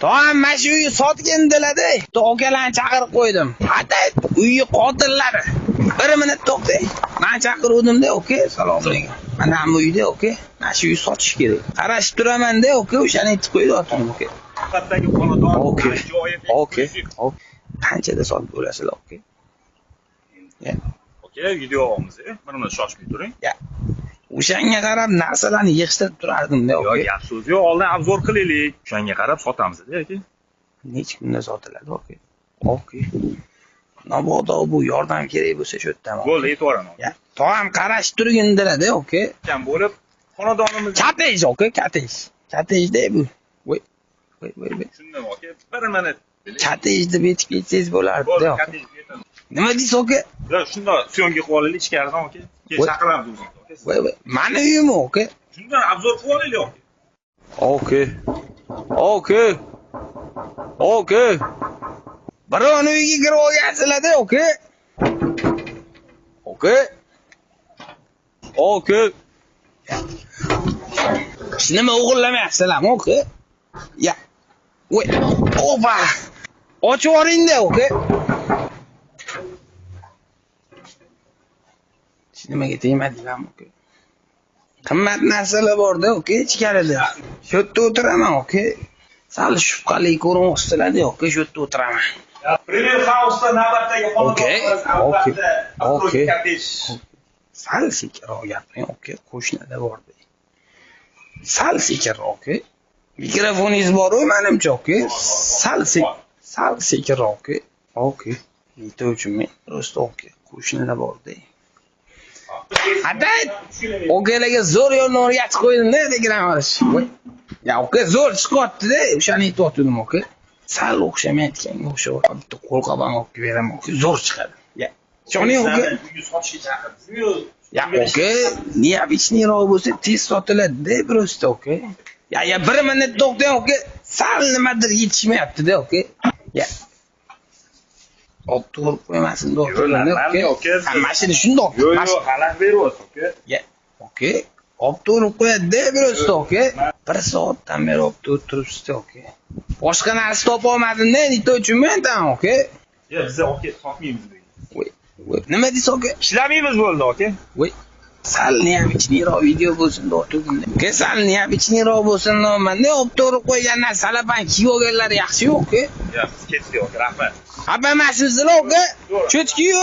Tamam, men shu uyni sotgandilar-da. Okalarni chaqirib qo'ydim. Hatta uyni qotillari. 1 minut to'xtang. Men chaqiruvdim-da, oka. Assalomu alaykum. Mana bu uyda, oka. Men shu uyni sotish kerak. Qarashib turaman-da, oka. O'shani aytib qo'ydim, oka. Faqatdagi xonadon joyi. Oka. Qanchada sotib bo'lasizlar, oka? Oka, video olamiz. Mana shoshmay turing. O'shanga qarab narsalarni yig'ishtirib turardim-da, oka. Yo'q, gap so'z yo'q. Oldin obzor qilaylik. O'shanga qarab sotamiz-da, aka. Necha kunda sotiladi, oka? Oka. Mabodo bu yordam kerak bo'lsa shu yerdan. Bo'ldi, aytvoraman. Tog'am qarashib turgin-da, oka. Kam bo'lib, xonadonimiz Kattej, oka, kattej. Kattejda bu. Voy. Shundan oka, 1 minut. Kattej deb aytib ketsangiz bo'lardi-da. Nima deysiz, oka? Yo'q, shunda syomka qilib olaylik ichkaridan, oka. Keyin chaqiramiz o'zimizni, oka. Voy. Mani uyim, oka. Shundan obzor qilib olaylik, oka. Oka. Birovni uyiga kirib olgansizlar-da, oka. Oka. Nima o'g'irlamayapsizlarmi, oka? Voy. Opa. Ochib yuboring-da, oka. Nimaga tegmadinglarmi, oka? Qimmat narsalar bor-da, oka, ichkarida. Shu yerda o'tiraman, oka. Sal shubhali ko'rinyapsizlar-da, oka, shu yerda o'tiraman. Premier House'da navbatdagi xonadon. Oka. Sal sekinroq gapiring, oka. Qo'shnida bor-da. Sal sekinroq, oka. Mikrofoningiz bor-ku, menimcha, oka. Sal sekinroq, oka. Oka. Aytuvchi men, prosta oka. Qo'shnida bor-da. Haday, okalarga zo'r yo'lni o'rgatib qo'ydim-da, degan marish. Oka, zo'r chiqyapti-da, o'shani aytayotgandim, oka. Sal o'xshamayotganga o'xshayapti. Bitta qo'lqoban olib beraman, oka, zo'r chiqadi. Ishoning, oka. Uyni sotishga chaqirdingiz-ku. Oka, neobычныйroq bo'lsa tez sotiladi-da, prosta, oka. 1 minut to'xtang, oka. Sal nimadir yetishmayapti-da, oka. Olib turib qo'ymasin, doktorlar, oka. Hammashini shundoq. Yo'q, xalaq beryapsiz, oka. Oka. Olib turib qo'yadi-da, prosta, oka. 1 soatdan beri olib turibsiz, oka. Boshqa narsa topa olmadim-da, nito'chun men tam, oka. Yo'q, biz oka sotmaymiz deydi. Nima deysiz, oka? Ishlamaymiz bo'ldi, oka. Sal neobычныйroq video bo'lsin, doktorlar. Oka, sal neobычныйroq bo'lsin, nomanda olib turib qo'ygan narsalar ban kiyib olganlar yaxshi-ku, oka. Yo'q, ketdik, oka, rahmat. Xafa emasmisiz, oka? Cho'tki-yu.